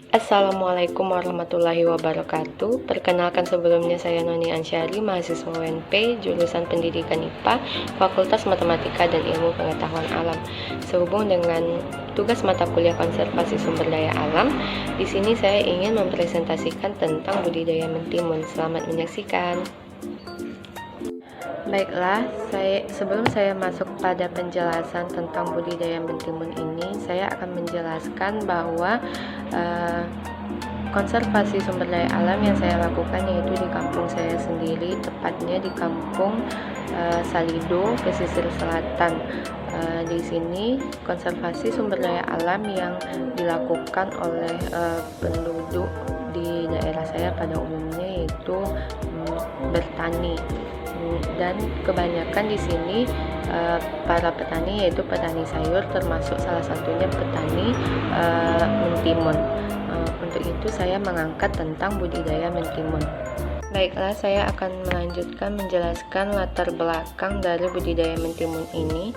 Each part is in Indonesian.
Assalamualaikum warahmatullahi wabarakatuh. Perkenalkan sebelumnya saya Noni Ansyari, mahasiswa UNP, jurusan Pendidikan IPA, Fakultas Matematika dan Ilmu Pengetahuan Alam. Sehubung dengan tugas mata kuliah Konservasi Sumber Daya Alam, di sini saya ingin mempresentasikan tentang budidaya mentimun. Selamat menyaksikan. Baiklah, sebelum saya masuk pada penjelasan tentang budidaya mentimun ini, saya akan menjelaskan bahwa konservasi sumber daya alam yang saya lakukan yaitu di kampung saya sendiri, tepatnya di kampung Salido, pesisir selatan. Di sini konservasi sumber daya alam yang dilakukan oleh penduduk di daerah saya pada umumnya yaitu bertani. Dan kebanyakan di sini para petani yaitu petani sayur, termasuk salah satunya petani mentimun. Untuk itu saya mengangkat tentang budidaya mentimun. Baiklah, saya akan melanjutkan menjelaskan latar belakang dari budidaya mentimun ini.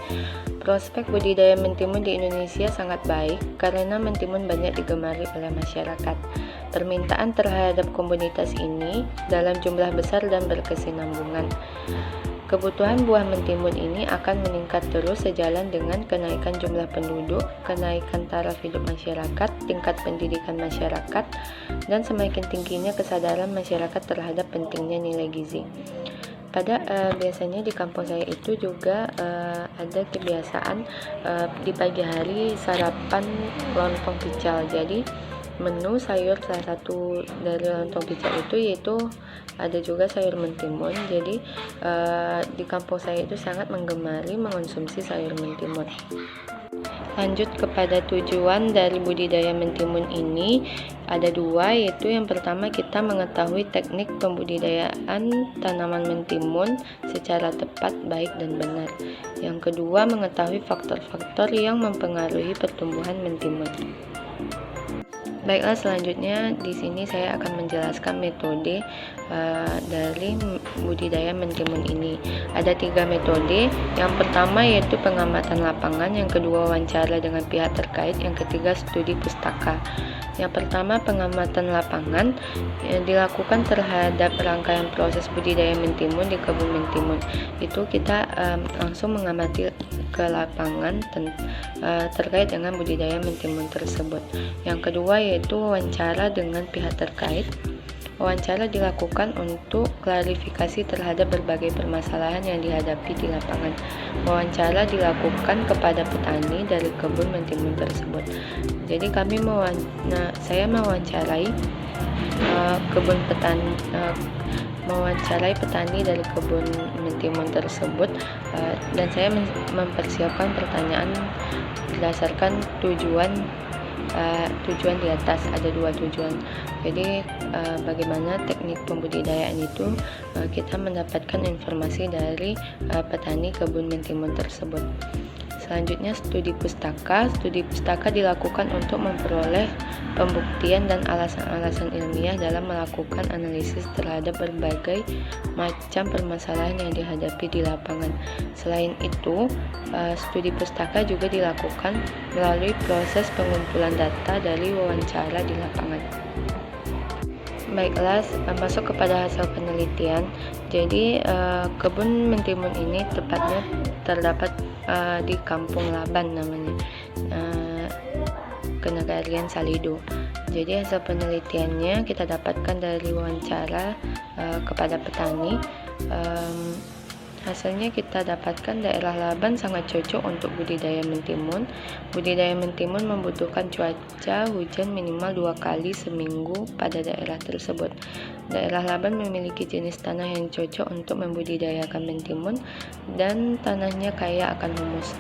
Prospek budidaya mentimun di Indonesia sangat baik karena mentimun banyak digemari oleh masyarakat. Permintaan terhadap komunitas ini dalam jumlah besar dan berkesinambungan. Kebutuhan buah mentimun ini akan meningkat terus sejalan dengan kenaikan jumlah penduduk, kenaikan taraf hidup masyarakat, tingkat pendidikan masyarakat, dan semakin tingginya kesadaran masyarakat terhadap pentingnya nilai gizi. Biasanya di kampung saya itu juga ada kebiasaan di pagi hari sarapan lontong pical. Jadi menu sayur salah satu dari lontong pical itu yaitu ada juga sayur mentimun. Jadi di kampung saya itu sangat menggemari mengonsumsi sayur mentimun. Lanjut kepada tujuan dari budidaya mentimun ini, ada dua, yaitu yang pertama kita mengetahui teknik pembudidayaan tanaman mentimun secara tepat, baik dan benar. Yang kedua, mengetahui faktor-faktor yang mempengaruhi pertumbuhan mentimun. Baiklah, selanjutnya di sini saya akan menjelaskan metode dari budidaya mentimun ini. Ada 3 metode. Yang pertama yaitu pengamatan lapangan, yang kedua wawancara dengan pihak terkait, yang ketiga studi pustaka. Yang pertama, pengamatan lapangan dilakukan terhadap rangkaian proses budidaya mentimun di kebun mentimun. Itu kita langsung mengamati ke lapangan terkait dengan budidaya mentimun tersebut. Yang kedua yaitu wawancara dengan pihak terkait. Wawancara dilakukan untuk klarifikasi terhadap berbagai permasalahan yang dihadapi di lapangan. Wawancara dilakukan kepada petani dari kebun mentimun tersebut. Jadi saya mewawancarai mewawancarai petani dari kebun mentimun tersebut, dan saya mempersiapkan pertanyaan berdasarkan tujuan di atas. Ada 2 tujuan. Jadi bagaimana teknik pembudidayaan itu, kita mendapatkan informasi dari petani kebun mentimun tersebut. Selanjutnya studi pustaka. Studi pustaka dilakukan untuk memperoleh pembuktian dan alasan-alasan ilmiah dalam melakukan analisis terhadap berbagai macam permasalahan yang dihadapi di lapangan. Selain itu, studi pustaka juga dilakukan melalui proses pengumpulan data dari wawancara di lapangan. Baiklah, masuk kepada hasil penelitian. Jadi kebun mentimun ini tepatnya terdapat di Kampung Laban namanya, Kenegarian Salido. Jadi hasil penelitiannya kita dapatkan dari wawancara kepada petani. Hasilnya kita dapatkan daerah Laban sangat cocok untuk budidaya mentimun. Budidaya mentimun membutuhkan cuaca hujan minimal 2 kali seminggu pada daerah tersebut. Daerah Laban memiliki jenis tanah yang cocok untuk membudidayakan mentimun dan tanahnya kaya akan humus.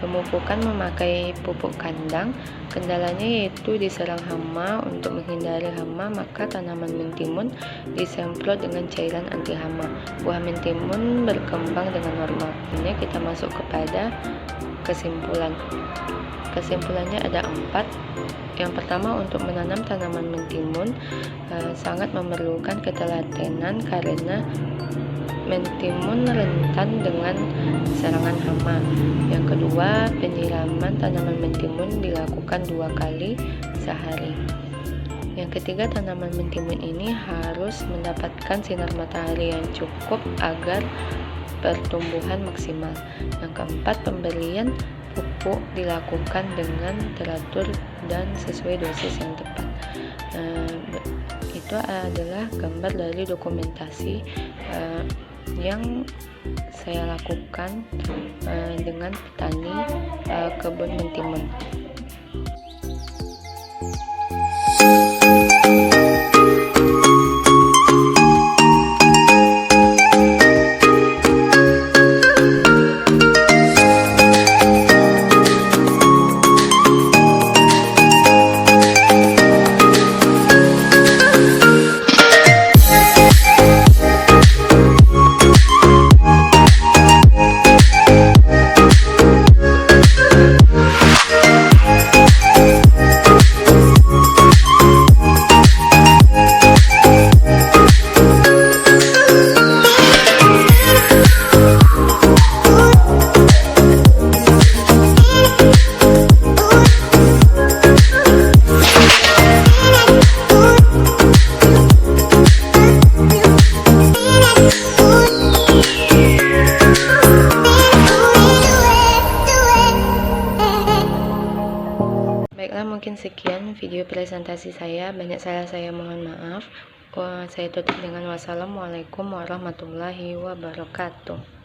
Pemupukan memakai pupuk kandang. Kendalanya yaitu diserang hama. Untuk menghindari hama, maka tanaman mentimun disemprot dengan cairan anti hama. Buah mentimun berkembang dengan normal. Ini kita masuk kepada kesimpulan. Kesimpulannya ada 4. Yang pertama, untuk menanam tanaman mentimun sangat memerlukan ketelatenan karena mentimun rentan dengan serangan hama. Yang kedua, penyiraman tanaman mentimun dilakukan 2 kali sehari. Yang ketiga, tanaman mentimun ini harus mendapatkan sinar matahari yang cukup agar pertumbuhan maksimal. Yang keempat, pemberian pupuk dilakukan dengan teratur dan sesuai dosis yang tepat. Itu adalah gambar dari dokumentasi yang saya lakukan dengan petani kebun mentimun. Baiklah, mungkin sekian video presentasi saya. Banyak salah saya, mohon maaf. Saya tutup dengan wassalamualaikum warahmatullahi wabarakatuh.